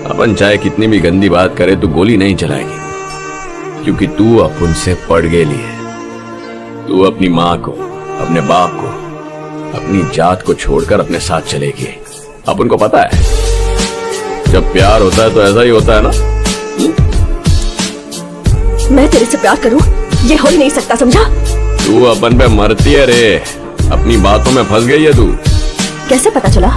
अपन चाहे कितनी भी गंदी बात करे तो गोली नहीं चलाएगी, क्योंकि तू अपन से पड़ गेली है। तू अपनी माँ को, अपने बाप को, अपनी जात को छोड़कर अपने साथ चलेगी। अपन को पता है जब प्यार होता है तो ऐसा ही होता है ना। मैं तेरे से प्यार करूं ये हो ही नहीं सकता, समझा? तू अपन पे मरती है रे, अपनी बातों में फंस गई है तू। कैसे पता चला?